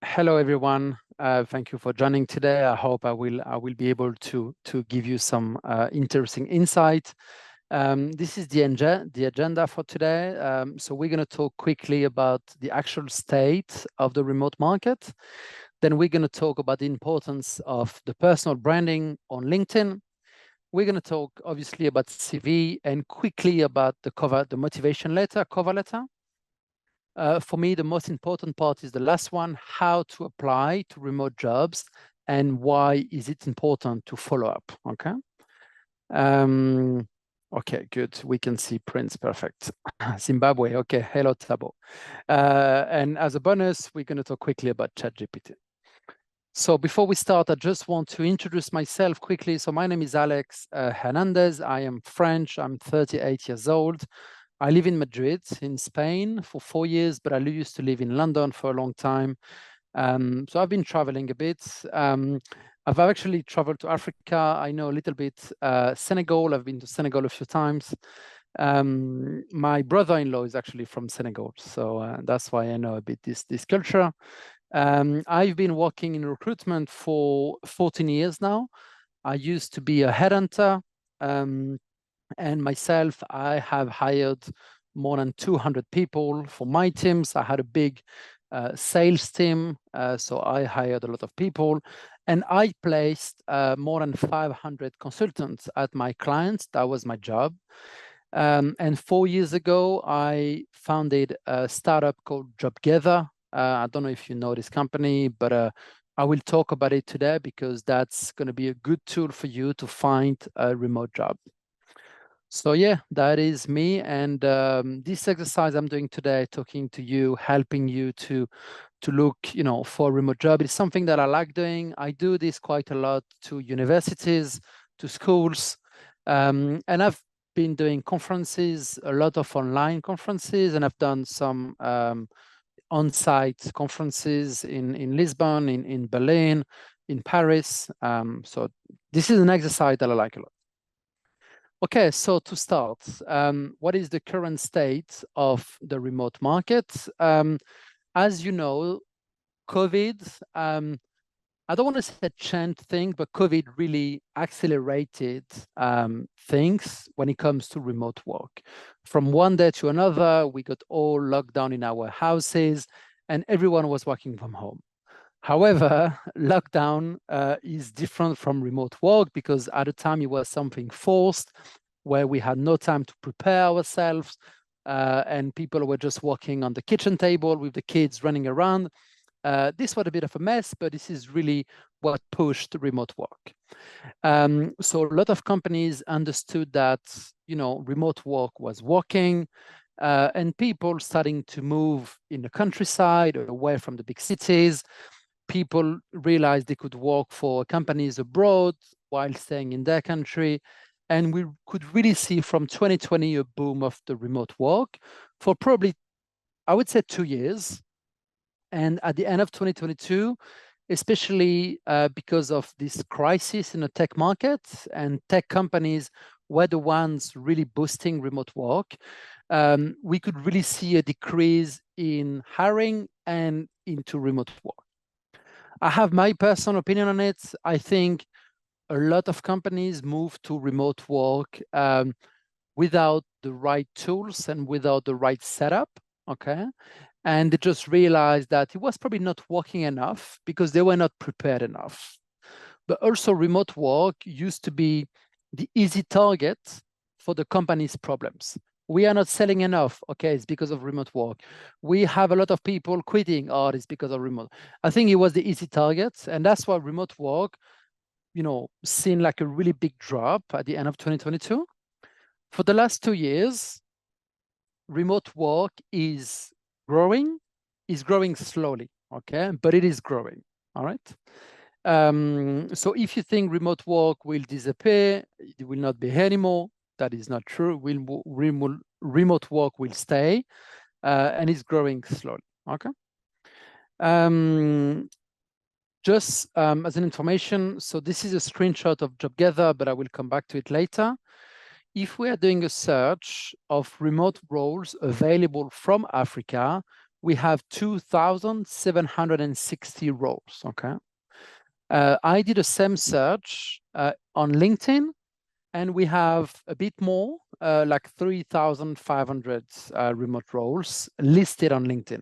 Hello, everyone. Thank you for joining today. I hope I will be able to give you some interesting insight. This is the agenda for today. So we're going to talk quickly about the actual state of the remote market. Then we're going to talk about the importance of the personal branding on LinkedIn. We're going to talk obviously about CV and quickly about the motivation letter, cover letter. For me, the most important part is the last one, how to apply to remote jobs and why is it important to follow up, okay? Okay, good. We can see Prince, perfect. Zimbabwe, okay, hello Thabo. And as a bonus, we're gonna talk quickly about ChatGPT. So before we start, I just want to introduce myself quickly. So my name is Alex Hernandez. I am French, I'm 38 years old. I live in Madrid, in Spain, for 4 years, but I used to live in London for a long time. So I've been traveling a bit. I've actually traveled to Africa. I know a little bit Senegal. I've been to Senegal a few times. My brother-in-law is actually from Senegal, so that's why I know a bit this culture. I've been working in recruitment for 14 years now. I used to be a headhunter. And myself, I have hired more than 200 people for my teams. I had a big sales team, so I hired a lot of people. And I placed more than 500 consultants at my clients. That was my job. And 4 years ago, I founded a startup called JobGether. I don't know if you know this company, but I will talk about it today because that's going to be a good tool for you to find a remote job. So yeah, that is me. And this exercise I'm doing today, talking to you, helping you to look, for a remote job, is something that I like doing. I do this quite a lot to universities, to schools, and I've been doing conferences, a lot of online conferences, and I've done some on-site conferences in Lisbon, in Berlin, in Paris. So this is an exercise that I like a lot. Okay, so to start, what is the current state of the remote market? As you know, COVID, I don't want to say change things, but COVID really accelerated things when it comes to remote work. From one day to another, we got all locked down in our houses and everyone was working from home. However, lockdown is different from remote work because at the time it was something forced where we had no time to prepare ourselves and people were just working on the kitchen table with the kids running around. This was a bit of a mess, but this is really what pushed remote work. So a lot of companies understood that, remote work was working and people starting to move in the countryside or away from the big cities. People realized they could work for companies abroad while staying in their country. And we could really see from 2020 a boom of the remote work for probably, I would say, 2 years. And at the end of 2022, especially because of this crisis in the tech market, and tech companies were the ones really boosting remote work, we could really see a decrease in hiring and into remote work. I have my personal opinion on it. I think a lot of companies move to remote work without the right tools and without the right setup, okay? And they just realized that it was probably not working enough because they were not prepared enough. But also remote work used to be the easy target for the company's problems. We are not selling enough. Okay, it's because of remote work. We have a lot of people quitting. Oh, it's because of remote. I think it was the easy target. And that's why remote work, seen like a really big drop at the end of 2022. For the last 2 years, remote work is growing slowly, okay? But it is growing, all right? So if you think remote work will disappear, it will not be here anymore, that is not true. Remote work will stay and it's growing slowly, okay? Just as an information, so this is a screenshot of JobGather, but I will come back to it later. If we are doing a search of remote roles available from Africa, we have 2,760 roles, okay? I did a same search on LinkedIn, and we have a bit more, like 3,500 remote roles listed on LinkedIn.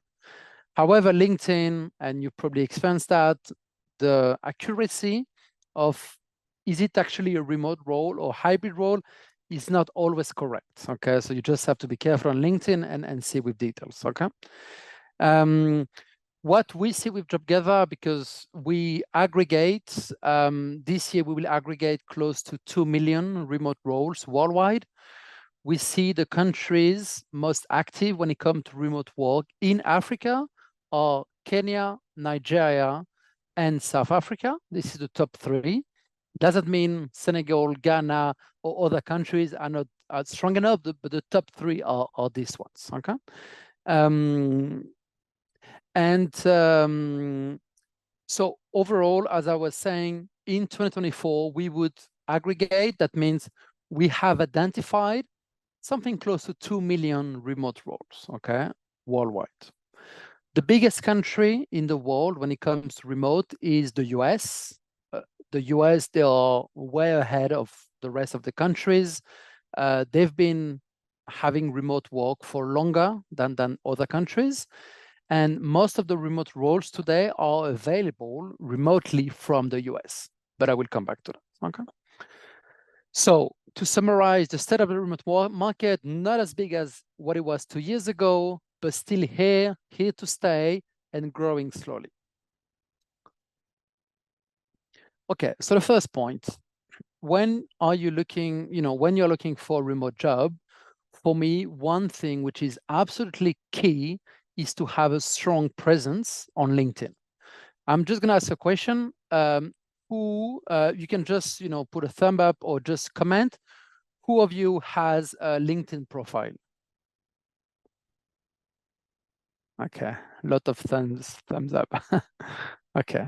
However, LinkedIn, and you probably experienced that, the accuracy of is it actually a remote role or hybrid role is not always correct, okay? So you just have to be careful on LinkedIn and see with details, okay? What we see with JobGather, because we aggregate, this year we will aggregate close to 2 million remote roles worldwide. We see the countries most active when it comes to remote work in Africa are Kenya, Nigeria, and South Africa. This is the top 3. Doesn't mean Senegal, Ghana, or other countries are not strong enough, but the top 3 are these ones, okay? So overall, as I was saying, in 2024, we would aggregate. That means we have identified something close to 2 million remote roles, okay, worldwide. The biggest country in the world when it comes to remote is the US. The US, they are way ahead of the rest of the countries. They've been having remote work for longer than other countries. And most of the remote roles today are available remotely from the US, but I will come back to that, okay? So to summarize, the state of the remote market, not as big as what it was 2 years ago, but still here to stay and growing slowly. Okay, so the first point, when are you looking, when you're looking for a remote job, for me, one thing which is absolutely key is to have a strong presence on LinkedIn. I'm just gonna ask a question. You can just, put a thumb up or just comment. Who of you has a LinkedIn profile? Okay, a lot of thumbs up. Okay.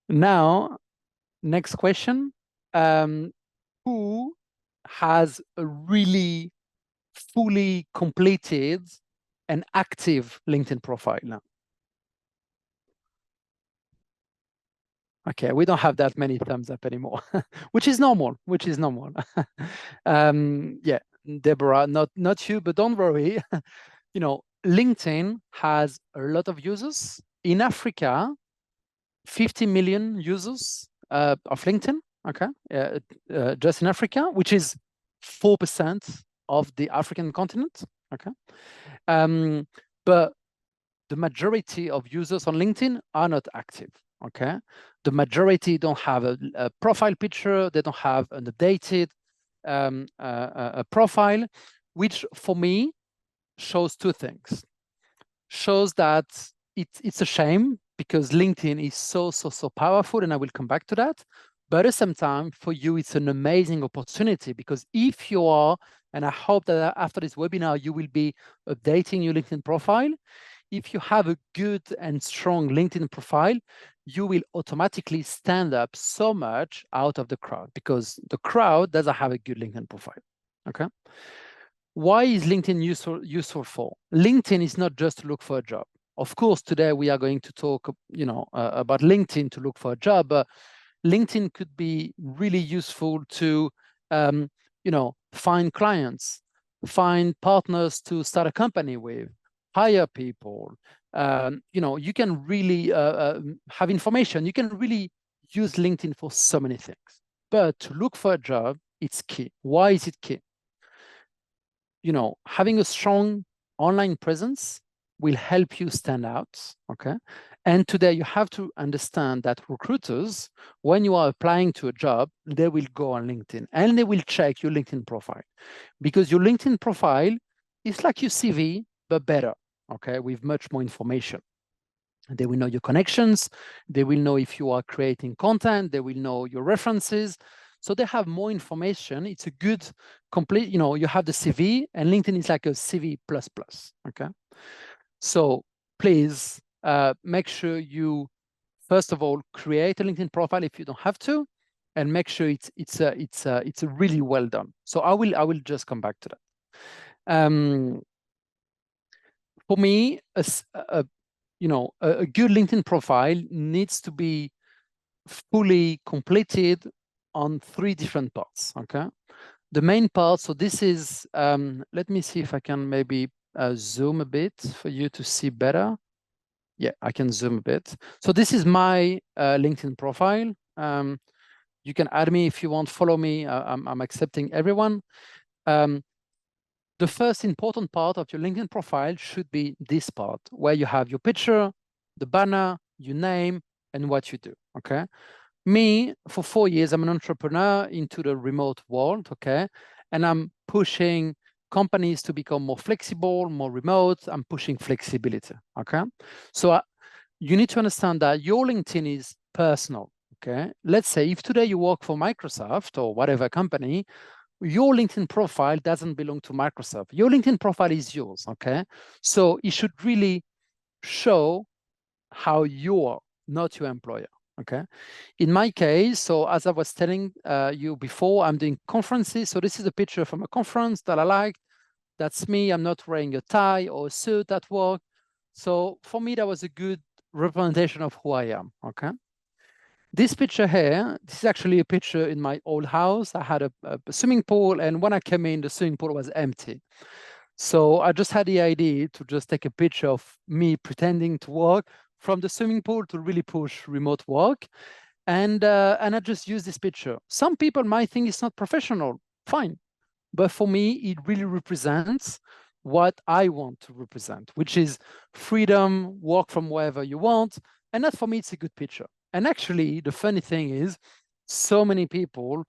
Now, next question. Who has a really fully completed and active LinkedIn profile now? Okay, we don't have that many thumbs up anymore, which is normal. Yeah, Deborah, not you, but don't worry. LinkedIn has a lot of users. In Africa, 50 million users of LinkedIn, okay, just in Africa, which is 4% of the African continent, okay? But the majority of users on LinkedIn are not active, okay? The majority don't have a profile picture, they don't have an updated a profile, which for me shows 2 things. Shows that it's a shame because LinkedIn is so powerful, and I will come back to that. But at the same time, for you, it's an amazing opportunity because if you are, and I hope that after this webinar, you will be updating your LinkedIn profile. If you have a good and strong LinkedIn profile, you will automatically stand up so much out of the crowd because the crowd doesn't have a good LinkedIn profile, okay? Why is LinkedIn useful for? LinkedIn is not just to look for a job. Of course, today we are going to talk, about LinkedIn to look for a job. But LinkedIn could be really useful to, find clients, find partners to start a company with, hire people. You can really have information. You can really use LinkedIn for so many things. But to look for a job, it's key. Why is it key? Having a strong online presence will help you stand out, okay? And today you have to understand that recruiters, when you are applying to a job, they will go on LinkedIn and they will check your LinkedIn profile because your LinkedIn profile is like your CV, but better, okay? With much more information. They will know your connections. They will know if you are creating content. They will know your references. So they have more information. It's a good complete, you have the CV and LinkedIn is like a CV++, okay? So please make sure you first of all, create a LinkedIn profile if you don't have to, and make sure it's really well done. So I will just come back to that. For me, a good LinkedIn profile needs to be fully completed on 3 different parts. Okay, the main part. So this is. Let me see if I can maybe zoom a bit for you to see better. Yeah, I can zoom a bit. So this is my LinkedIn profile. You can add me if you want, follow me. I'm accepting everyone. The first important part of your LinkedIn profile should be this part, where you have your picture, the banner, your name, and what you do, okay? Me, for 4 years, I'm an entrepreneur into the remote world, okay? And I'm pushing companies to become more flexible, more remote. I'm pushing flexibility, okay? So you need to understand that your LinkedIn is personal, okay? Let's say if today you work for Microsoft or whatever company, your LinkedIn profile doesn't belong to Microsoft. Your LinkedIn profile is yours, okay? So it should really show how you are, not your employer, okay? In my case, so as I was telling you before, I'm doing conferences. So this is a picture from a conference that I liked. That's me. I'm not wearing a tie or a suit at work. So for me, that was a good representation of who I am, okay? This picture here, this is actually a picture in my old house. I had a swimming pool, and when I came in, the swimming pool was empty. So I just had the idea to just take a picture of me pretending to work from the swimming pool to really push remote work. And I just use this picture. Some people might think it's not professional, fine. But for me, it really represents what I want to represent, which is freedom, work from wherever you want. And that for me, it's a good picture. And actually, the funny thing is, so many people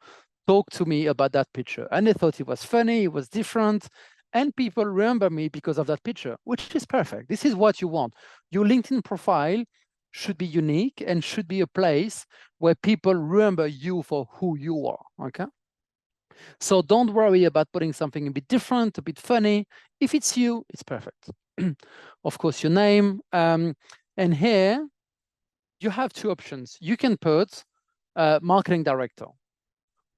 talked to me about that picture and they thought it was funny, it was different. And people remember me because of that picture, which is perfect. This is what you want. Your LinkedIn profile should be unique and should be a place where people remember you for who you are, okay? So don't worry about putting something a bit different, a bit funny. If it's you, it's perfect. Of course, your name. And here, you have 2 options. You can put marketing director,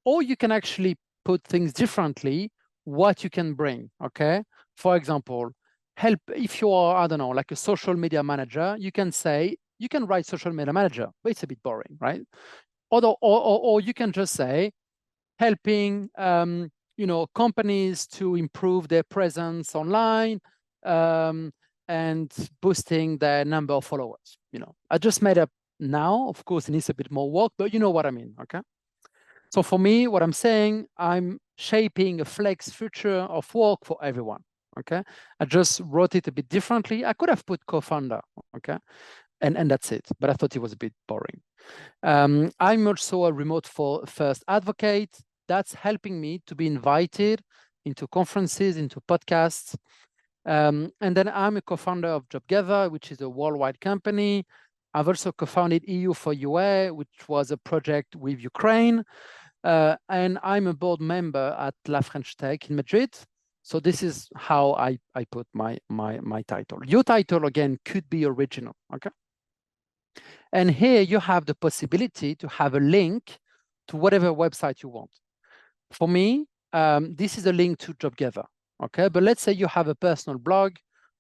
or you can actually put things differently, what you can bring, okay? For example, help, if you are, I don't know, like a social media manager, you can say, you can write social media manager, but it's a bit boring, right? Or you can just say, helping companies to improve their presence online and boosting their number of followers. I just made up now. Of course, it needs a bit more work, but you know what I mean, okay? So for me, what I'm saying, I'm shaping a flex future of work for everyone, okay? I just wrote it a bit differently. I could have put co-founder, okay? And that's it, but I thought it was a bit boring. I'm also a remote first advocate. That's helping me to be invited into conferences, into podcasts. And then I'm a co-founder of JobGether, which is a worldwide company. I've also co-founded EU4UA, which was a project with Ukraine. And I'm a board member at La French Tech in Madrid. So this is how I put my title. Your title, again, could be original, okay? And here you have the possibility to have a link to whatever website you want. For me, this is a link to JobGether, okay? But let's say you have a personal blog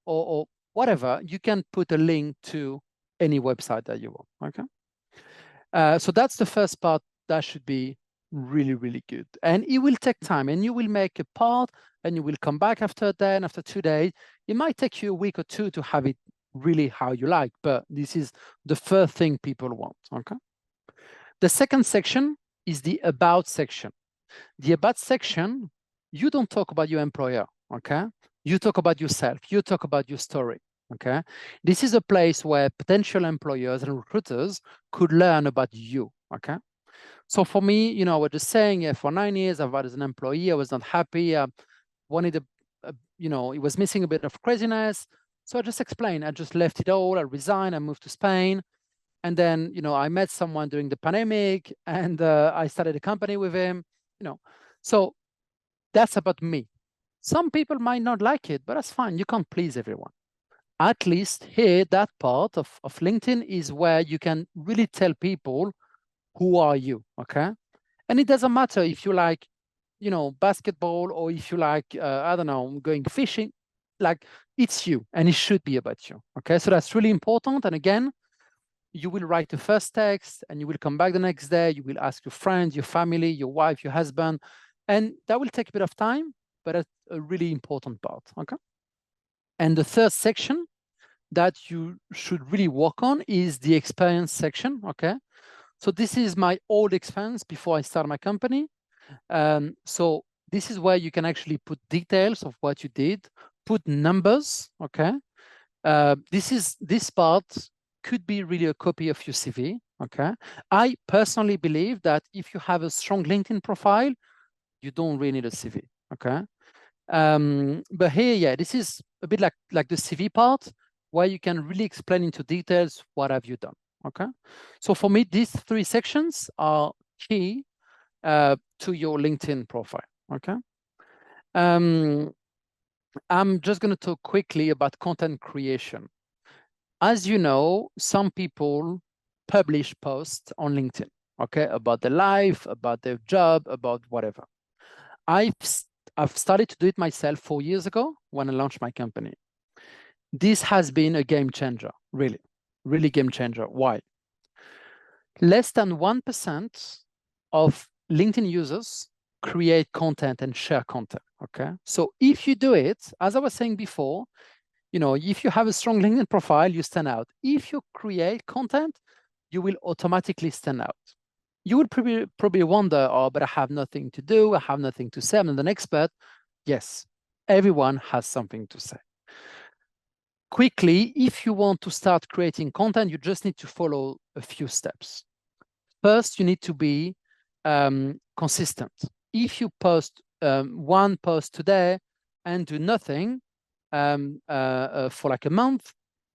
or whatever, you can put a link to any website that you want, okay? So that's the first part. That should be really, really good. And it will take time, and you will make a part and you will come back after then, after 2 days. It might take you a week or 2 to have it really how you like, but this is the first thing people want, okay? The second section is the about section. The about section, you don't talk about your employer, okay? You talk about yourself, you talk about your story, okay? This is a place where potential employers and recruiters could learn about you, okay? So for me, I was just saying, yeah, for 9 years, I was an employee, I was not happy, wanted it was missing a bit of craziness. So I just explained, I just left it all, I resigned, I moved to Spain. And then, I met someone during the pandemic and I started a company with him, So that's about me. Some people might not like it, but that's fine. You can't please everyone. at least here, that part of LinkedIn is where you can really tell people who are you, okay? And it doesn't matter if you like, you know, basketball, or if you like, I don't know, going fishing, like it's you and it should be about you, okay? So that's really important. And again, you will write the first text and you will come back the next day, you will ask your friends, your family, your wife, your husband, and that will take a bit of time, but it's a really important part, okay? And the third section that you should really work on is the experience section, okay? So this is my old experience before I start my company. So this is where you can actually put details of what you did, put numbers, okay? This part could be really a copy of your CV, okay? I personally believe that if you have a strong LinkedIn profile, you don't really need a CV, okay? But here, yeah, this is a bit like the CV part, where you can really explain into details what have you done, okay? So for me, these three sections are key to your LinkedIn profile, okay? I'm just going to talk quickly about content creation. As you know, some people publish posts on LinkedIn, okay, about their life, about their job, about whatever. I've started to do it myself 4 years ago when I launched my company. This has been a game changer, really, really game changer. Why? Less than 1% of LinkedIn users create content and share content, okay? So if you do it, as I was saying before, you know, if you have a strong LinkedIn profile, you stand out. If you create content, you will automatically stand out. You would probably wonder, oh, but I have nothing to do, I have nothing to say, I'm not an expert. Yes, everyone has something to say. Quickly, if you want to start creating content, you just need to follow a few steps. First, you need to be consistent. If you post one post today and do nothing for like a month,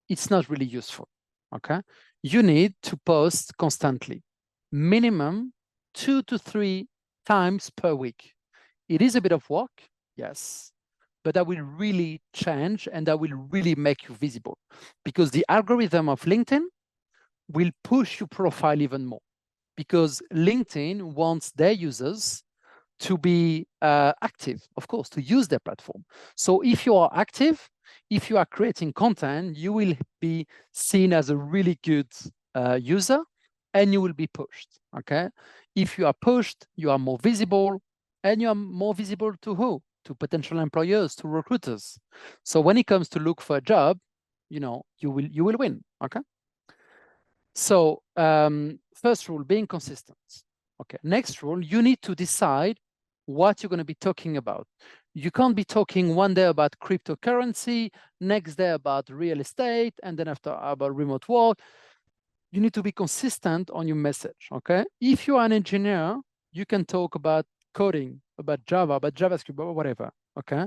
it's not really useful, okay? You need to post constantly, minimum 2 to 3 times per week. It is a bit of work, yes, but that will really change and that will really make you visible, because the algorithm of LinkedIn will push your profile even more, because LinkedIn wants their users to be active, of course, to use their platform. So if you are active, if you are creating content, you will be seen as a really good user and you will be pushed, okay? If you are pushed, you are more visible, and you are more visible to who? To potential employers, to recruiters. So when it comes to look for a job, you know, you will win, okay? So first rule, being consistent. Okay, next rule, you need to decide what you're going to be talking about. You can't be talking one day about cryptocurrency, next day about real estate, and then after about remote work. You need to be consistent on your message, okay? If you are an engineer, you can talk about coding, about Java, about JavaScript, or whatever, okay?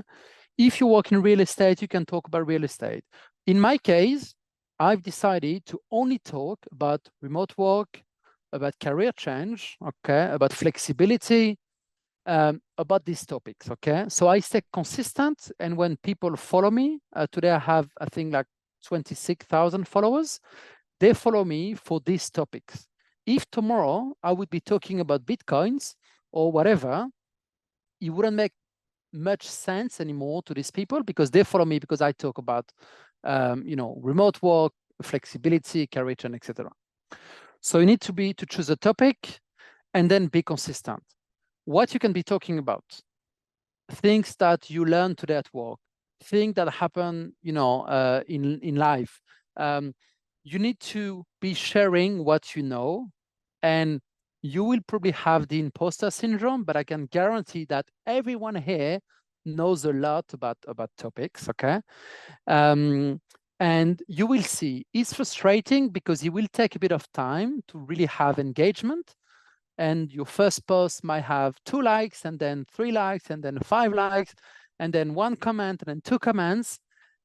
If you work in real estate, you can talk about real estate. In my case, I've decided to only talk about remote work, about career change, okay, about flexibility, about these topics, okay? So I stay consistent, and when people follow me, today I have, I think, like 26,000 followers, they follow me for these topics. If tomorrow I would be talking about Bitcoins or whatever, it wouldn't make much sense anymore to these people, because they follow me because I talk about, you know, remote work, flexibility, career change, etc. So you need to choose a topic and then be consistent. What you can be talking about, things that you learn today at work, things that happen, you know, in life. You need to be sharing what you know, and you will probably have the imposter syndrome, but I can guarantee that everyone here knows a lot about topics, okay? And you will see it's frustrating because it will take a bit of time to really have engagement. And your first post might have 2 likes, and then 3 likes, and then 5 likes, and then 1 comment, and then 2 comments.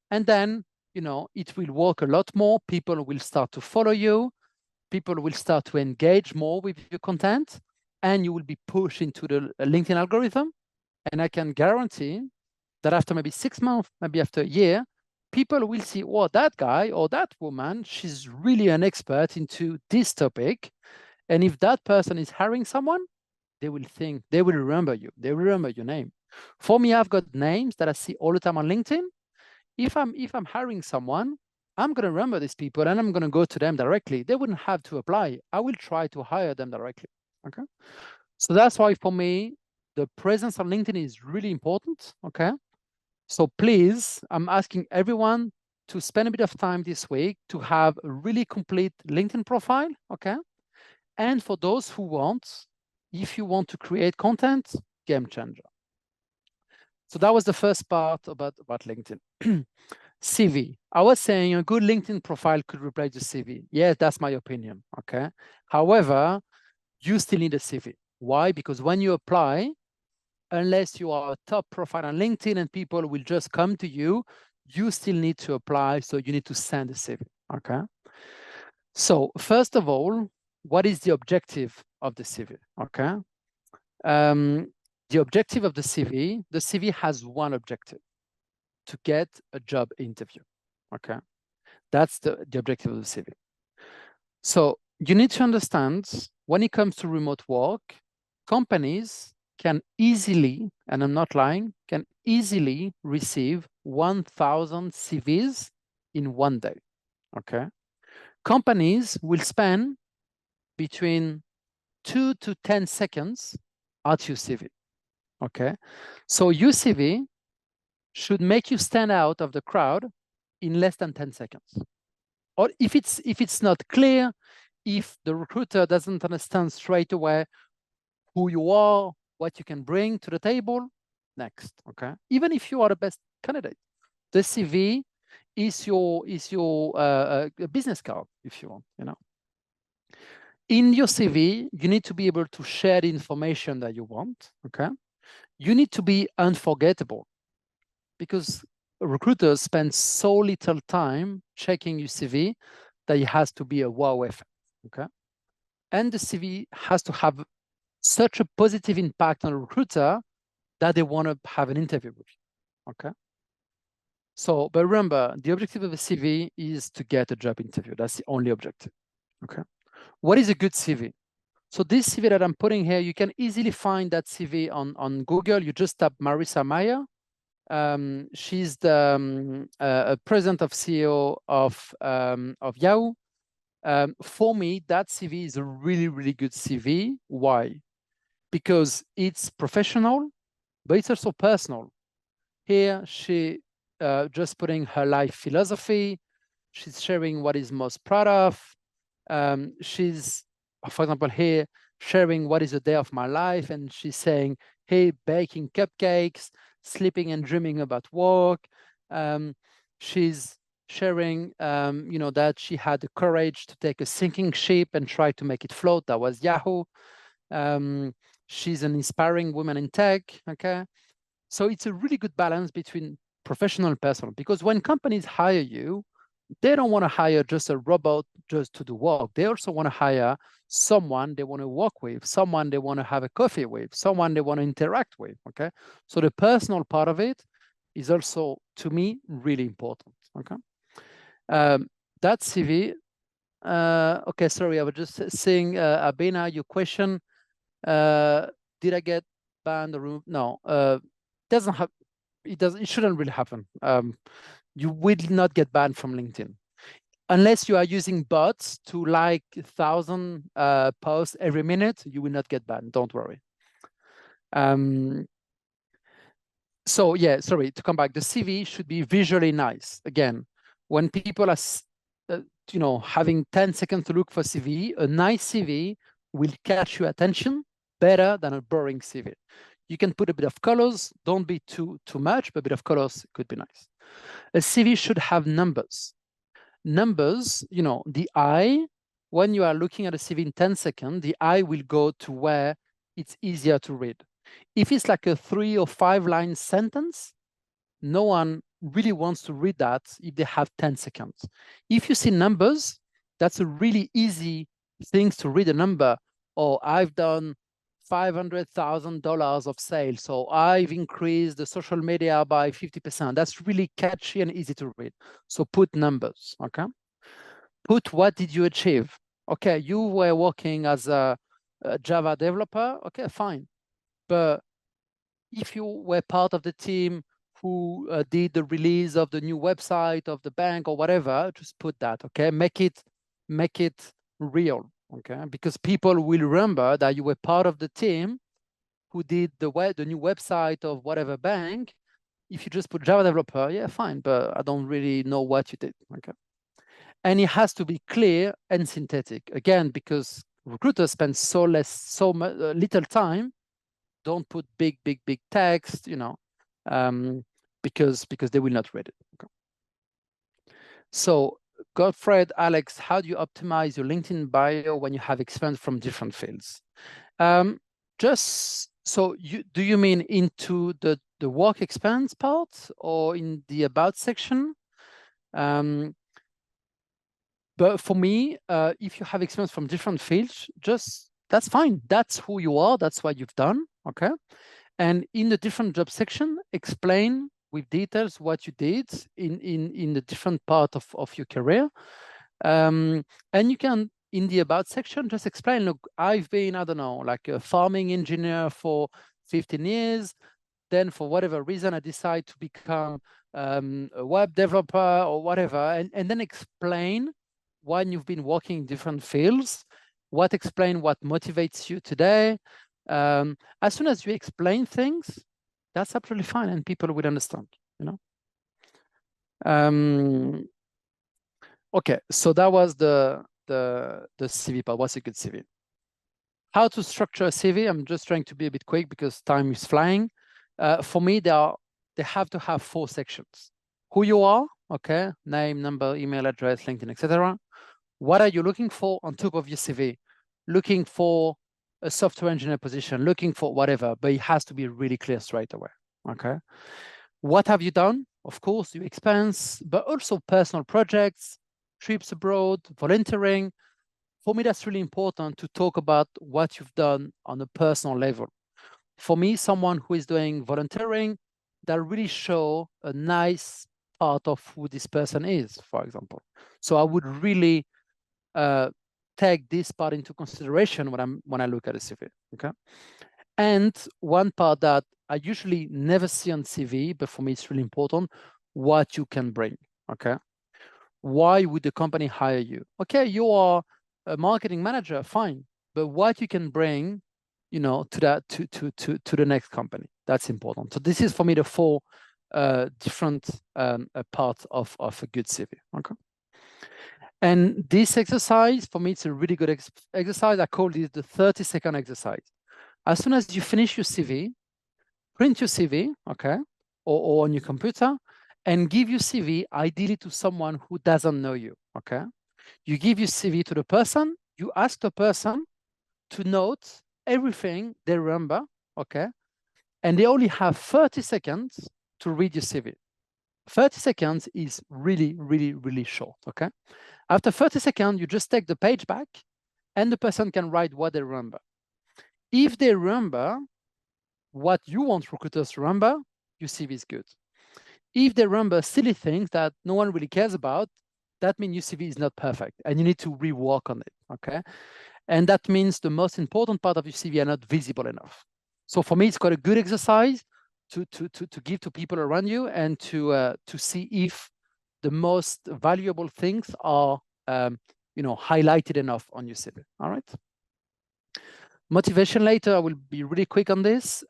And then, you know, it will work a lot more. People will start to follow you. People will start to engage more with your content, and you will be pushed into the LinkedIn algorithm. And I can guarantee that after maybe 6 months, maybe after a year, people will see, well, that guy or that woman, she's really an expert into this topic. And if that person is hiring someone, they will think, they will remember you. They will remember your name. For me, I've got names that I see all the time on LinkedIn. If I'm hiring someone, I'm going to remember these people and I'm going to go to them directly. They wouldn't have to apply. I will try to hire them directly. Okay. So that's why for me, the presence on LinkedIn is really important. Okay. So please, I'm asking everyone to spend a bit of time this week to have a really complete LinkedIn profile. Okay. And for those who want, if you want to create content, game changer. So that was the first part about LinkedIn. CV. I was saying a good LinkedIn profile could replace the CV. Yeah, that's my opinion. Okay. However, you still need a CV. Why? Because when you apply, unless you are a top profile on LinkedIn and people will just come to you, you still need to apply. So you need to send a CV. Okay. So first of all, what is the objective of the CV? Okay. The objective of the CV has one objective: to get a job interview. Okay. That's the objective of the CV. So you need to understand, when it comes to remote work, companies can easily, and I'm not lying, can easily receive 1,000 CVs in one day. Okay. Companies will spend between 2 to 10 seconds at your CV. Okay. So your CV should make you stand out of the crowd in less than 10 seconds. Or if it's not clear, if the recruiter doesn't understand straight away who you are, what you can bring to the table, next. Okay. Even if you are the best candidate, the CV is your business card, if you want. You know. In your CV, you need to be able to share the information that you want. Okay. You need to be unforgettable, because recruiters spend so little time checking your CV that it has to be a wow effect. Okay. And the CV has to have such a positive impact on a recruiter that they want to have an interview with you. Okay. So, but remember, the objective of a CV is to get a job interview. That's the only objective. Okay. What is a good CV? So this CV that I'm putting here, you can easily find that CV on Google. You just type Marissa Mayer. She's the president of CEO of Yahoo. For me, that CV is a really, really good CV. Why? Because it's professional, but it's also personal. Here, she just putting her life philosophy. She's sharing what is most proud of. She's, for example, here sharing what is a day of my life, and she's saying, hey, baking cupcakes, sleeping and dreaming about work. She's sharing, that she had the courage to take a sinking ship and try to make it float. That was Yahoo. She's an inspiring woman in tech. Okay. So it's a really good balance between professional and personal, because when companies hire you, they don't want to hire just a robot just to do work. They also want to hire someone they want to work with, someone they want to have a coffee with, someone they want to interact with. Okay. So the personal part of it is also, to me, really important. Okay. That CV. Okay, sorry, I was just saying, Abena, your question. Did I get banned or no? Doesn't have. It shouldn't really happen. You will not get banned from LinkedIn unless you are using bots to like 1,000 posts every minute. You will not get banned. Don't worry. So yeah, sorry, to come back, the CV should be visually nice. Again, when people are, having 10 seconds to look for CV, a nice CV will catch your attention better than a boring CV. You can put a bit of colors. Don't be too much, but a bit of colors could be nice. A CV should have numbers. Numbers, the eye, when you are looking at a CV in 10 seconds, the eye will go to where it's easier to read. If it's like a 3 or 5 line sentence, no one really wants to read that if they have 10 seconds. If you see numbers, that's a really easy thing to read a number. Oh, I've done $500,000 of sales. So I've increased the social media by 50%. That's really catchy and easy to read. So put numbers, okay? Put what did you achieve? Okay, you were working as a Java developer. Okay, fine. But if you were part of the team who did the release of the new website of the bank or whatever, just put that, okay? Make it real, okay? Because people will remember that you were part of the team who did the new website of whatever bank. If you just put Java developer, yeah, fine, but I don't really know what you did, okay? And it has to be clear and synthetic. Again, because recruiters spend so little time, don't put big text, because they will not read it. Okay. So Godfred, Alex, how do you optimize your LinkedIn bio when you have experience from different fields? Just so do you mean into the work experience part or in the about section? But for me, if you have experience from different fields, that's fine. That's who you are. That's what you've done. Okay. And in the different job section, explain with details what you did in the different part of your career. And you can, in the about section, just explain, look, I've been, I don't know, like a farming engineer for 15 years. Then for whatever reason, I decide to become a web developer or whatever, and then explain when you've been working in different fields, what motivates you today. As soon as you explain things, that's absolutely fine, and people will understand, Okay, so that was the CV part. What's a good CV? How to structure a CV? I'm just trying to be a bit quick because time is flying. For me, they have to have 4 sections. Who you are, okay, name, number, email address, LinkedIn, etc. What are you looking for on top of your CV? Looking for a software engineer position, looking for whatever, but it has to be really clear straight away, okay? What have you done? Of course, your expense, but also personal projects, trips abroad, volunteering. For me, that's really important to talk about what you've done on a personal level. For me, someone who is doing volunteering, that really show a nice part of who this person is, for example. So I would really take this part into consideration when I look at a CV, okay? And one part that I usually never see on CV, but for me it's really important, what you can bring, okay? Why would the company hire you? Okay, you are a marketing manager, fine, but what you can bring, to the next company, that's important. So this is for me the 4 different parts of a good CV, okay? And this exercise, for me, it's a really good exercise. I call this the 30-second exercise. As soon as you finish your CV, print your CV, okay, or on your computer, and give your CV ideally to someone who doesn't know you, okay? You give your CV to the person, you ask the person to note everything they remember, okay? And they only have 30 seconds to read your CV. 30 seconds is really, really, really short, okay? After 30 seconds, you just take the page back and the person can write what they remember. If they remember what you want recruiters to remember, your CV is good. If they remember silly things that no one really cares about, that means your CV is not perfect and you need to rework on it, okay? And that means the most important part of your CV are not visible enough. So for me, it's quite a good exercise to give to people around you and to see if the most valuable things are highlighted enough on your CV. All right. Motivation letter, I will be really quick on this.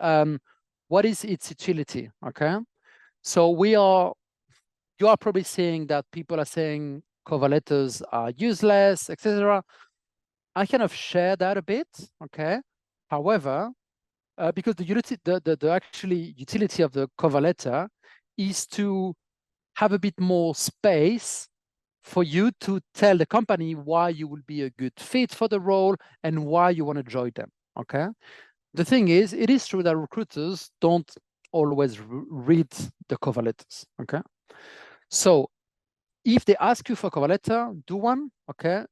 What is its utility? Okay. So you are probably seeing that people are saying cover letters are useless, etc. I kind of share that a bit. Okay. However, because the actually utility of the cover letter is to have a bit more space for you to tell the company why you will be a good fit for the role and why you want to join them, okay? The thing is, it is true that recruiters don't always read the cover letters, okay? So if they ask you for a cover letter, do one, okay?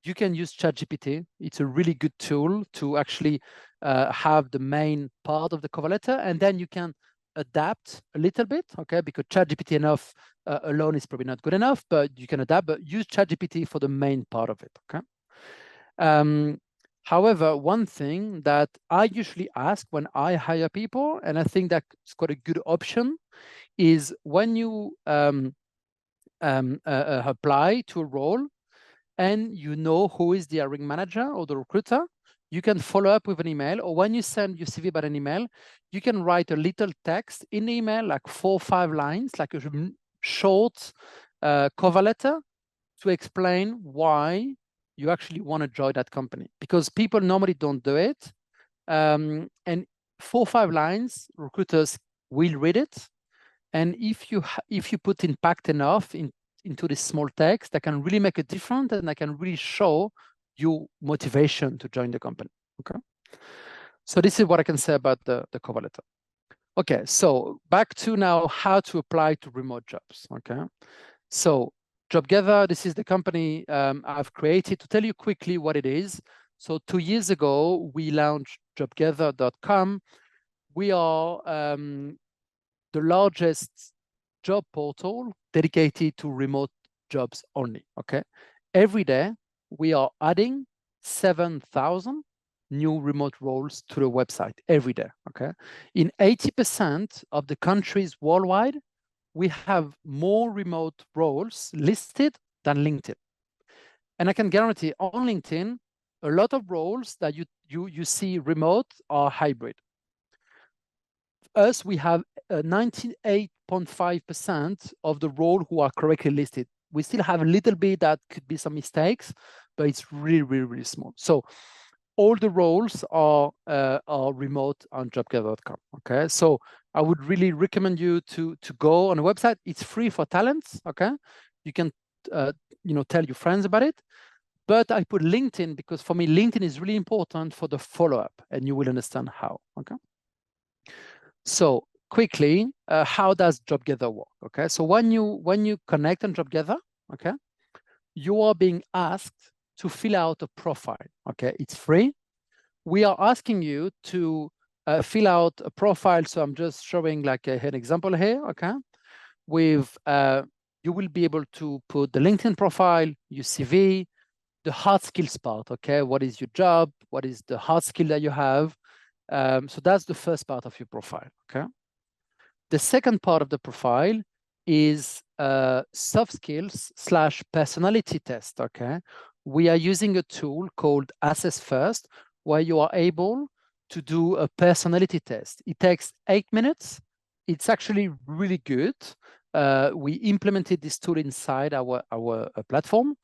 you can use ChatGPT. It's a really good tool to actually have the main part of the cover letter, and then you can adapt a little bit, okay? Because ChatGPT enough alone is probably not good enough, but you can adapt, but use ChatGPT for the main part of it, okay? However, one thing that I usually ask when I hire people, and I think that's quite a good option, is when you apply to a role and you know who is the hiring manager or the recruiter, you can follow up with an email, or when you send your CV by an email, you can write a little text in the email, like 4 or 5 lines, like a short cover letter to explain why you actually want to join that company, because people normally don't do it. And 4 or 5 lines, recruiters will read it. And if you put impact enough into this small text, that can really make a difference, and that can really show your motivation to join the company. Okay. So this is what I can say about the cover letter. Okay, so back to now how to apply to remote jobs. Okay. So JobGather, this is the company I've created. To tell you quickly what it is. So 2 years ago, we launched JobGather.com. We are the largest job portal dedicated to remote jobs only, okay? Every day, we are adding 7,000 new remote roles to the website every day, okay? In 80% of the countries worldwide, we have more remote roles listed than LinkedIn. And I can guarantee on LinkedIn, a lot of roles that you see remote are hybrid. Us, we have 98.5% of the role who are correctly listed. We still have a little bit that could be some mistakes, but it's really, really, really small. So all the roles are remote on JobGather.com. Okay, so I would really recommend you to go on the website. It's free for talents. Okay, you can tell your friends about it. But I put LinkedIn because for me, LinkedIn is really important for the follow-up, and you will understand how. Okay. So quickly, how does JobGather work? Okay, so when you connect on JobGather, okay, you are being asked to fill out a profile. Okay, it's free. We are asking you to fill out a profile. So I'm just showing like an example here. Okay, with you will be able to put the LinkedIn profile, your CV, the hard skills part. Okay, what is your job? What is the hard skill that you have? So that's the first part of your profile, okay? The second part of the profile is soft skills / personality test, okay? We are using a tool called Assess First, where you are able to do a personality test. It takes 8 minutes. It's actually really good. We implemented this tool inside our platform,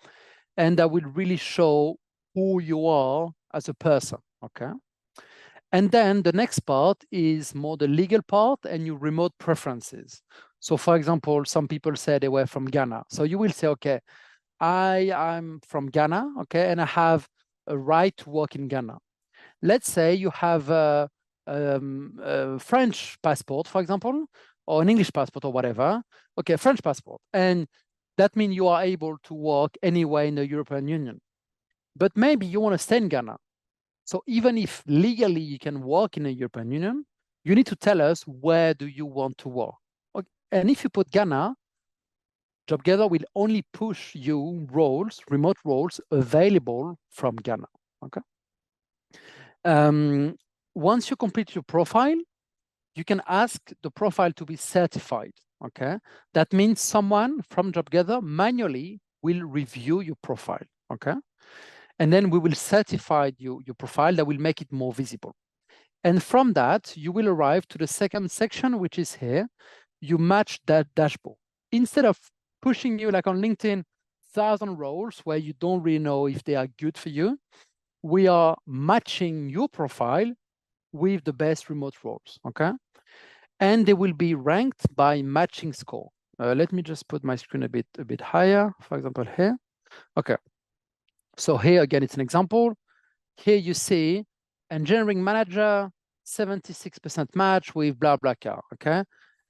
and that will really show who you are as a person, okay? And then the next part is more the legal part and your remote preferences. So for example, some people say they were from Ghana. So you will say, okay, I'm from Ghana, okay, and I have a right to work in Ghana. Let's say you have a French passport, for example, or an English passport or whatever. Okay, French passport. And that means you are able to work anywhere in the European Union. But maybe you want to stay in Ghana. So even if legally you can work in the European Union, you need to tell us where do you want to work. Okay. And if you put Ghana, JobGather will only push you roles, remote roles available from Ghana. Okay. Once you complete your profile, you can ask the profile to be certified. Okay. That means someone from JobGather manually will review your profile. Okay. And then we will certify your profile that will make it more visible. And from that, you will arrive to the second section, which is here. You match that dashboard. Instead of pushing you like on LinkedIn, 1,000 roles where you don't really know if they are good for you, we are matching your profile with the best remote roles, okay? And they will be ranked by matching score. Let me just put my screen a bit higher, for example, here. Okay. So here again, it's an example. Here you see engineering manager, 76% match with blah, blah, car, okay?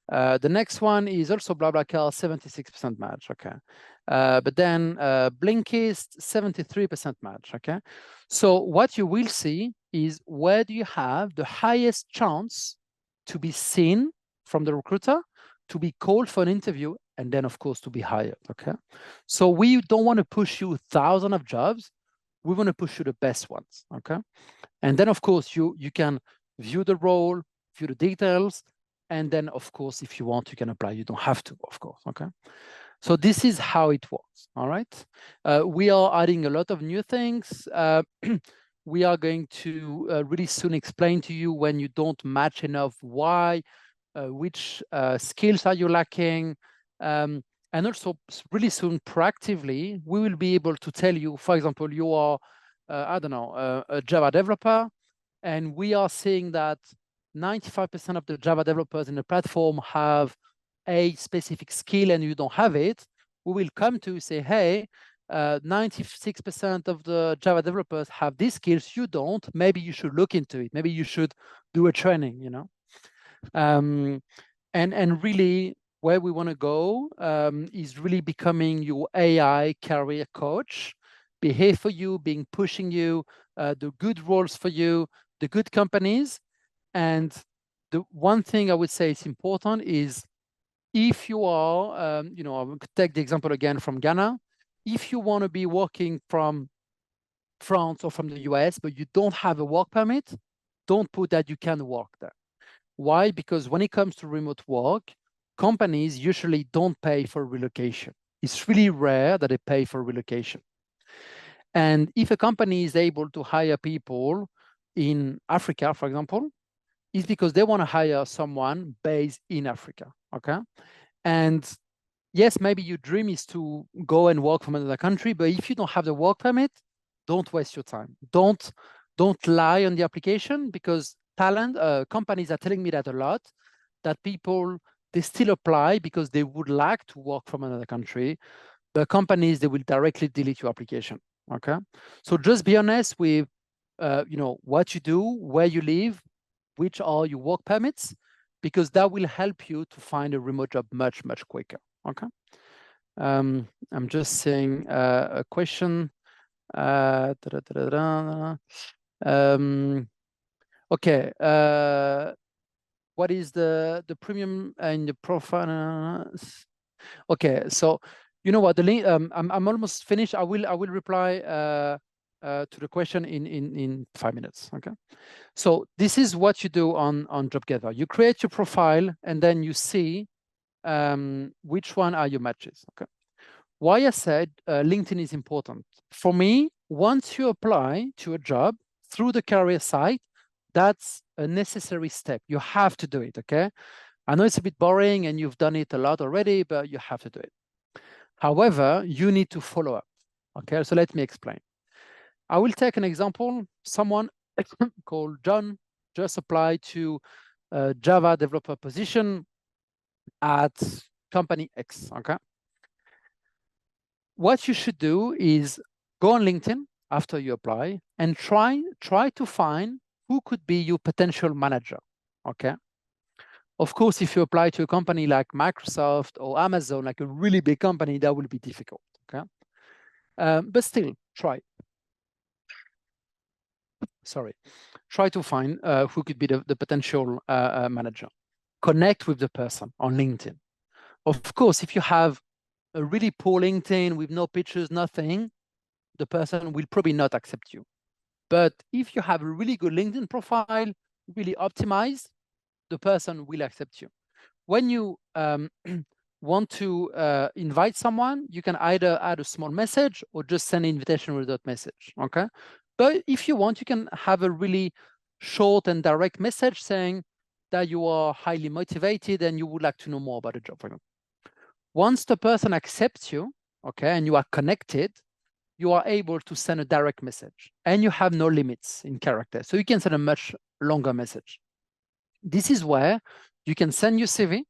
The next one is also BlaBlaCar, 76% match, okay. But then Blinkist, 73% match, okay. So what you will see is where do you have the highest chance to be seen from the recruiter, to be called for an interview, and then of course to be hired, okay. So we don't want to push you thousands of jobs. We want to push you the best ones, okay. And then of course you can view the role, view the details, and then of course if you want you can apply. You don't have to, of course, okay. So this is how it works, all right. We are adding a lot of new things. We are going to really soon explain to you when you don't match enough, why, which skills are you lacking, and also really soon proactively we will be able to tell you, for example, you are I don't know, a Java developer, and we are seeing that 95% of the Java developers in the platform have a specific skill and you don't have it. We will come to say, hey, 96% of the Java developers have these skills, you don't. Maybe you should look into it. Maybe you should do a training, you know. And really where we want to go is really becoming your AI career coach, be here for you, being pushing you, the good roles for you, the good companies. And the one thing I would say is important is if you are, you know, I will take the example again from Ghana. If you want to be working from France or from the US, but you don't have a work permit, don't put that you can work there. Why? Because when it comes to remote work, companies usually don't pay for relocation. It's really rare that they pay for relocation. And if a company is able to hire people in Africa, for example, it's because they want to hire someone based in Africa, okay? And yes, maybe your dream is to go and work from another country, but if you don't have the work permit, don't waste your time. Don't lie on the application, because companies are telling me that a lot, that people, they still apply because they would like to work from another country, but companies, they will directly delete your application, okay? So just be honest with, you know, what you do, where you live, which are your work permits, because that will help you to find a remote job much, much quicker, okay? I'm just seeing a question. Okay, what is the premium in the profile? Okay, so you know what, the link, I'm almost finished. I will reply to the question in 5 minutes, okay? So this is what you do on JobGetver. You create your profile and then you see which one are your matches, okay? Why I said LinkedIn is important. For me, once you apply to a job through the career site, that's a necessary step. You have to do it, okay? I know it's a bit boring and you've done it a lot already, but you have to do it. However, you need to follow up, okay? So let me explain. I will take an example. Someone called John just applied to a Java developer position at company X, okay? What you should do is go on LinkedIn after you apply and try to find who could be your potential manager, okay? Of course, if you apply to a company like Microsoft or Amazon, like a really big company, that will be difficult, okay? But still, try. Sorry. Try to find who could be the potential manager. Connect with the person on LinkedIn. Of course, if you have a really poor LinkedIn with no pictures, nothing, the person will probably not accept you. But if you have a really good LinkedIn profile, really optimized, the person will accept you. When you want to invite someone, you can either add a small message or just send an invitation with that message, okay? But if you want, you can have a really short and direct message saying that you are highly motivated and you would like to know more about the job. Once the person accepts you, okay, and you are connected, you are able to send a direct message and you have no limits in character. So you can send a much longer message. This is where you can send your CV,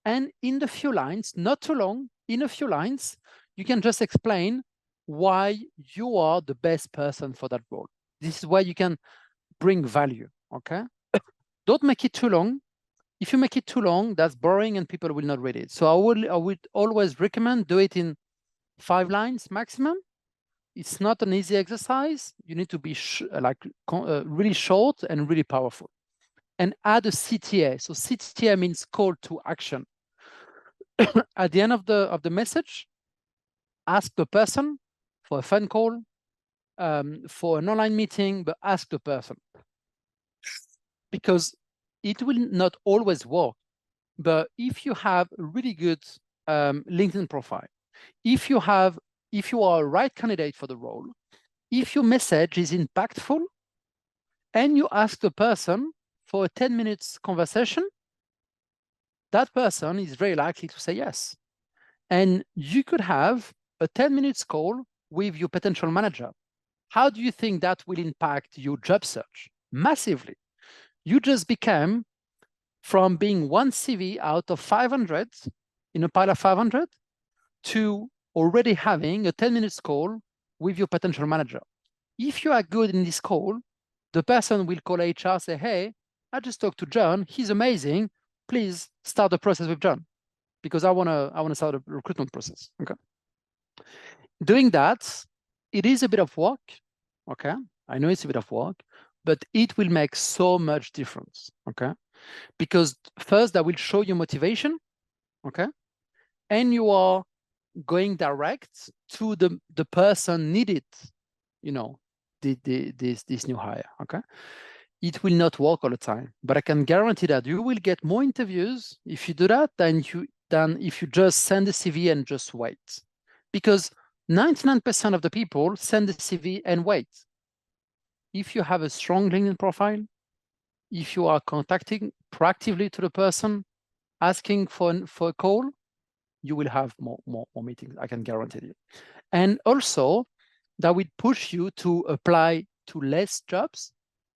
and in the few lines, not too long, in a few lines, you can just explain why you are the best person for that role. This is where you can bring value, okay? Don't make it too long. If you make it too long, that's boring and people will not read it. So I would always recommend do it in 5 lines maximum. It's not an easy exercise. You need to be really short and really powerful. And add a CTA. So CTA means call to action. At the end of the message, ask the person for a phone call, for an online meeting, but ask the person. Because it will not always work. But if you have a really good LinkedIn profile, if you are a right candidate for the role, if your message is impactful, and you ask the person for a 10 minutes conversation, that person is very likely to say yes. And you could have a 10 minutes call with your potential manager. How do you think that will impact your job search? Massively. You just became from being one CV out of 500 in a pile of 500 to already having a 10 minutes call with your potential manager. If you are good in this call, the person will call HR, say, hey, I just talked to John. He's amazing. Please start the process with John because I want to start a recruitment process. Okay. Doing that, it is a bit of work. Okay. I know it's a bit of work, but it will make so much difference. Okay. Because first, that will show you motivation. Okay. And you are going direct to the person needed, you know, this new hire. Okay. It will not work all the time, but I can guarantee that you will get more interviews if you do that than if you just send the CV and just wait. Because 99% of the people send the CV and wait. If you have a strong LinkedIn profile, if you are contacting proactively to the person, asking for a call, you will have more meetings, I can guarantee you. And also, that will push you to apply to less jobs,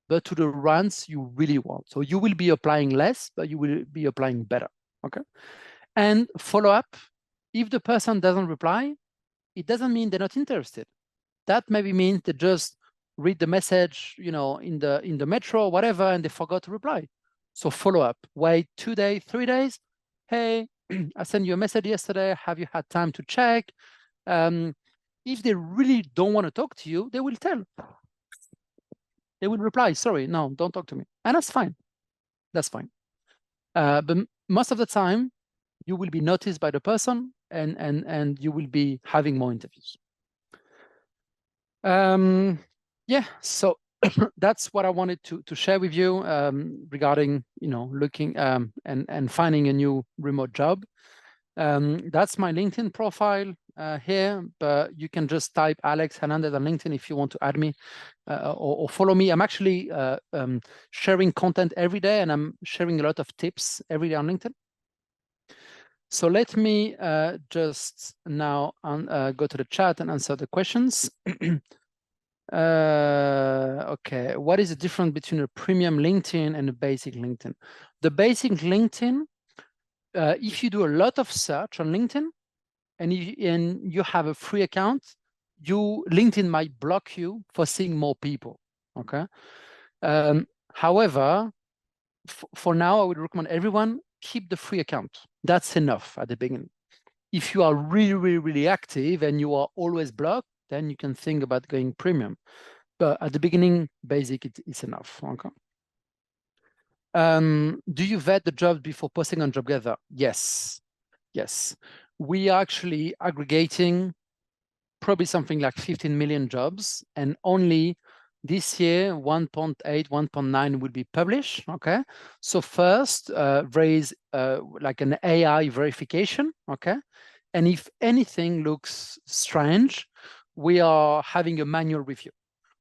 but to the ones you really want. So you will be applying less, but you will be applying better, okay? And follow up, if the person doesn't reply, it doesn't mean they're not interested. That maybe means they just read the message, in the metro, whatever, and they forgot to reply. So follow up, wait 2 days, 3 days. Hey, I sent you a message yesterday. Have you had time to check? If they really don't want to talk to you, they will tell. They will reply, sorry, no, don't talk to me. And that's fine. That's fine. But most of the time, you will be noticed by the person and you will be having more interviews. Yeah, so that's what I wanted to share with you regarding, looking and finding a new remote job. That's my LinkedIn profile here, but you can just type Alex Hernandez on LinkedIn if you want to add me or follow me. I'm actually sharing content every day, and I'm sharing a lot of tips every day on LinkedIn. So let me just now go to the chat and answer the questions. Okay, what is the difference between a premium LinkedIn and a basic LinkedIn? The basic LinkedIn, if you do a lot of search on LinkedIn and you have a free account, LinkedIn might block you for seeing more people, okay? However, for now, I would recommend everyone keep the free account. That's enough at the beginning. If you are really, really, really active and you are always blocked, then you can think about going premium. But at the beginning, basic, it's enough, okay? Do you vet the jobs before posting on JobGather? Yes. We are actually aggregating probably something like 15 million jobs, and only this year 1.8, 1.9 will be published, okay? So first, there is like an AI verification, okay? And if anything looks strange, we are having a manual review.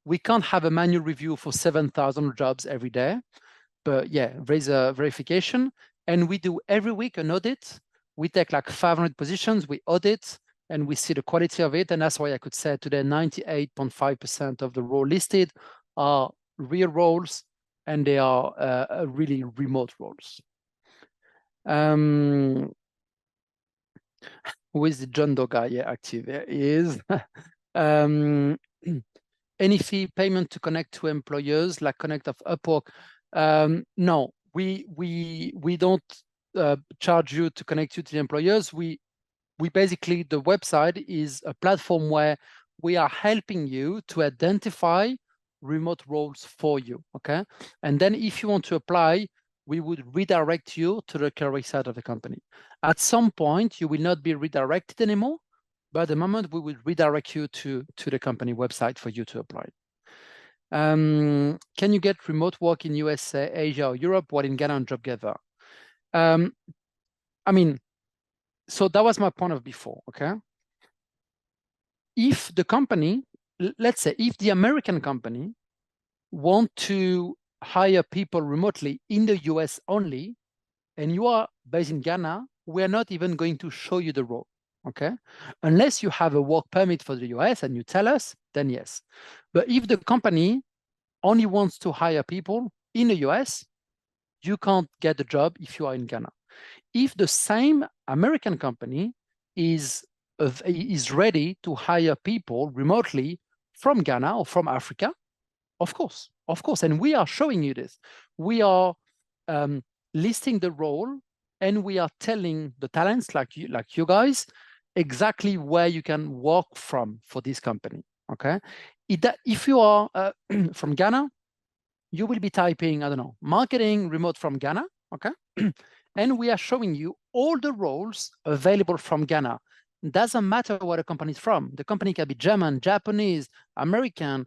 We can't have a manual review for 7,000 jobs every day, but yeah, there is a verification, and we do every week an audit. We take like 500 positions, we audit, and we see the quality of it. And that's why I could say today 98.5% of the roles listed are real roles, and they are really remote roles. Who is the John Doe guy? Yeah, active. Yeah, he is. Any fee payment to connect to employers like Connect of Upwork? No, we don't charge you to connect you to the employers. We basically, the website is a platform where we are helping you to identify remote roles for you, okay? And then if you want to apply, we would redirect you to the career side of the company. At some point, you will not be redirected anymore, but at the moment, we will redirect you to the company website for you to apply. Can you get remote work in USA, Asia, or Europe while in Ghana on JobGather? I mean, so that was my point of before, okay? If the company, let's say, if the American company want to hire people remotely in the US only, and you are based in Ghana, we're not even going to show you the role, okay? Unless you have a work permit for the US and you tell us, then yes. But if the company only wants to hire people in the US, you can't get the job if you are in Ghana. If the same American company is ready to hire people remotely from Ghana or from Africa, of course, and we are showing you this. We are listing the role, and we are telling the talents like you guys exactly where you can work from for this company. Okay, if you are from Ghana, you will be typing, I don't know, marketing remote from Ghana. Okay, and we are showing you all the roles available from Ghana. It doesn't matter where the company is from. The company can be German, Japanese, American,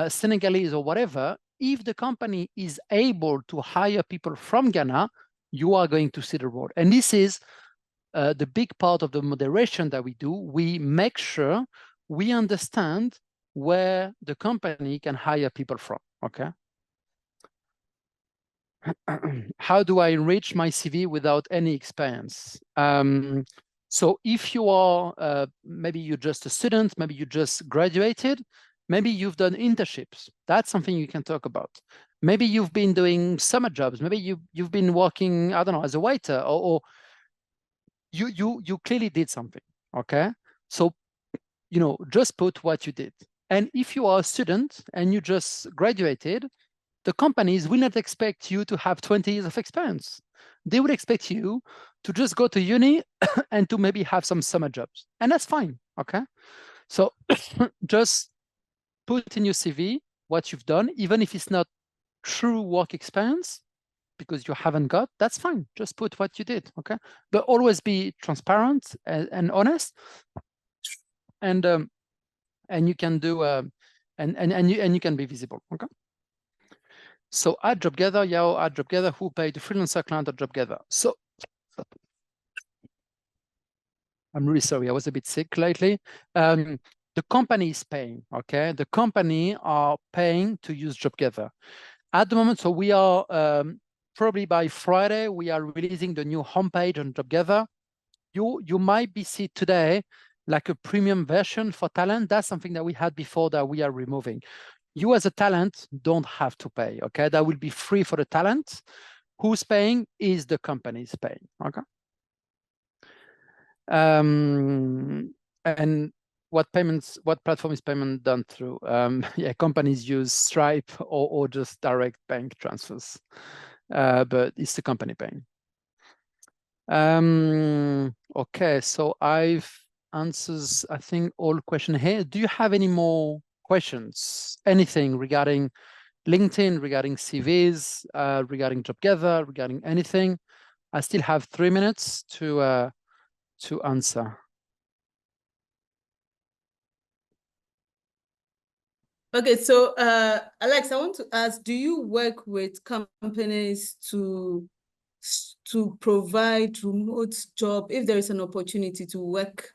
Senegalese, or whatever. If the company is able to hire people from Ghana, you are going to see the role. And this is the big part of the moderation that we do. We make sure we understand where the company can hire people from, okay? How do I enrich my CV without any experience? So if you are, maybe you're just a student, maybe you just graduated, maybe you've done internships. That's something you can talk about. Maybe you've been doing summer jobs. Maybe you've been working, I don't know, as a waiter, or you clearly did something, okay? So, just put what you did. And if you are a student and you just graduated, the companies will not expect you to have 20 years of experience. They would expect you to just go to uni and to maybe have some summer jobs. And that's fine, okay? So just put in your CV what you've done, even if it's not true work experience, because you haven't got, that's fine. Just put what you did, okay? But always be transparent and honest. And you can do, and you can be visible, okay? So at JobGather, Yao at JobGather, who paid the freelancer client at JobGather. So I'm really sorry, I was a bit sick lately. The company is paying, okay? The company are paying to use JobGather. At the moment, so we are, probably by Friday, we are releasing the new homepage on JobGather. You might be see today like a premium version for talent. That's something that we had before that we are removing. You as a talent don't have to pay, okay? That will be free for the talent. Who's paying is the company's paying, okay? And what platform is payment done through? Yeah, companies use Stripe or just direct bank transfers, but it's the company paying. Okay, so I've answers, I think, all questions here. Do you have any more questions? Anything regarding LinkedIn, regarding CVs, regarding JobGather, regarding anything? I still have 3 minutes to answer. Okay, so Alex, I want to ask, do you work with companies to provide remote job if there is an opportunity to work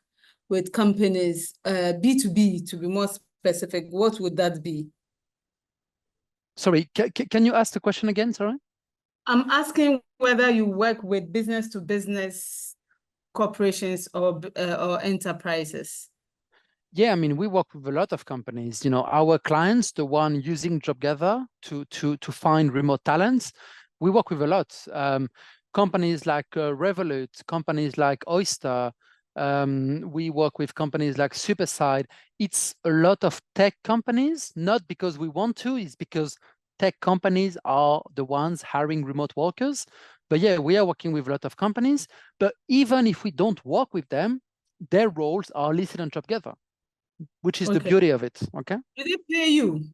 with companies, B2B to be more specific, what would that be? Sorry, can you ask the question again? Sorry. I'm asking whether you work with business to business corporations or enterprises. Yeah, I mean, we work with a lot of companies. Our clients, the one using JobGather to find remote talents, we work with a lot. Companies like Revolut, companies like Oyster. We work with companies like Superside. It's a lot of tech companies, not because we want to, it's because tech companies are the ones hiring remote workers. But yeah, we are working with a lot of companies. But even if we don't work with them, their roles are listed on JobGather, which is the beauty of it. Okay. Do they pay you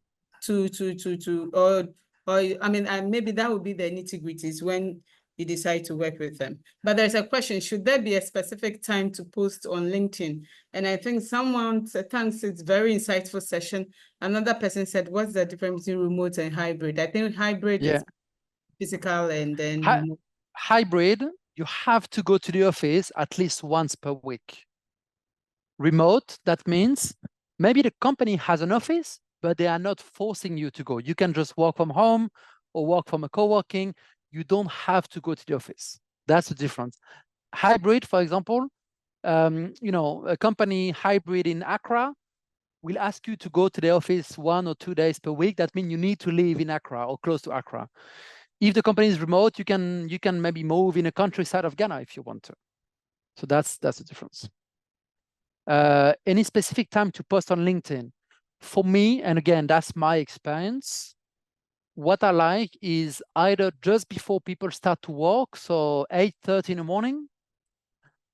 or I mean, and maybe that would be the nitty-gritties when you decide to work with them. But there's a question, should there be a specific time to post on LinkedIn? And I think someone said, thanks, it's very insightful session. Another person said, what's the difference between remote and hybrid? I think hybrid is physical and then remote. Hybrid, you have to go to the office at least once per week. Remote, that means maybe the company has an office, but they are not forcing you to go. You can just work from home or work from a co-working. You don't have to go to the office. That's the difference. Hybrid, for example, a company hybrid in Accra will ask you to go to the office 1 or 2 days per week. That means you need to live in Accra or close to Accra. If the company is remote, you can maybe move in a countryside of Ghana if you want to. So that's the difference. Any specific time to post on LinkedIn? For me, and again, that's my experience, what I like is either just before people start to work, so 8:30 in the morning,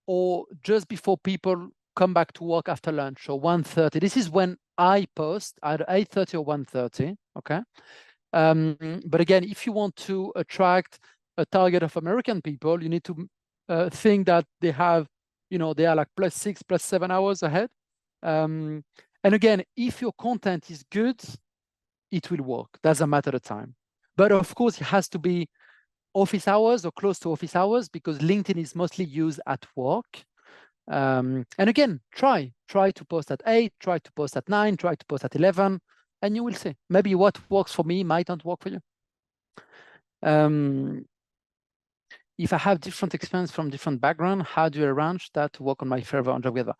or just before people come back to work after lunch, so 1:30. This is when I post, either 8:30 or 1:30, okay? But again, if you want to attract a target of American people, you need to think that they have, they are like +6, +7 hours ahead. And again, if your content is good, it will work. Doesn't matter the time. But of course, it has to be office hours or close to office hours because LinkedIn is mostly used at work. And again, try to post at 8, try to post at 9, try to post at 11, and you will see. Maybe what works for me might not work for you. If I have different experience from different background, how do you arrange that to work on my favor on JobGather?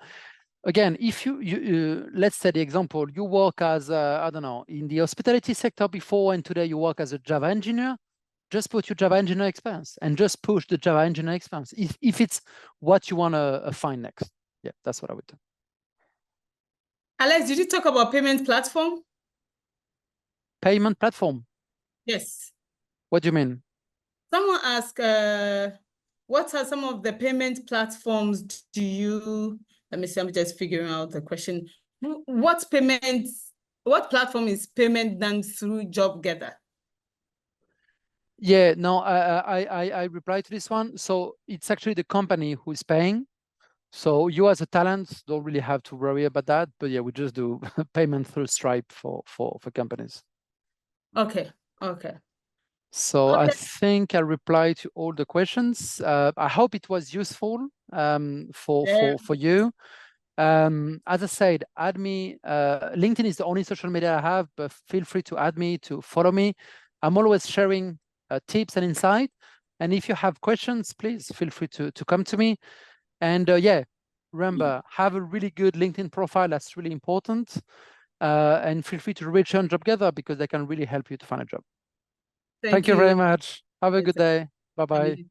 Again, if you let's say the example, you work as, I don't know, in the hospitality sector before, and today you work as a Java engineer, just put your Java engineer experience and just push the Java engineer experience if it's what you want to find next. Yeah, that's what I would do. Alex, did you talk about payment platform? Payment platform? Yes. What do you mean? Someone asked, what are some of the payment platforms do you, let me see, I'm just figuring out the question. What platform is payment done through JobGather? Yeah, no, I replied to this one. So it's actually the company who is paying. So you as a talent don't really have to worry about that. But yeah, we just do payment through Stripe for companies. Okay. So I think I replied to all the questions. I hope it was useful for you. As I said, add me. LinkedIn is the only social media I have, but feel free to add me, to follow me. I'm always sharing tips and insight. And if you have questions, please feel free to come to me. And yeah, remember, have a really good LinkedIn profile. That's really important. And feel free to reach on JobGather because they can really help you to find a job. Thank you very much. Have a good day. Bye-bye.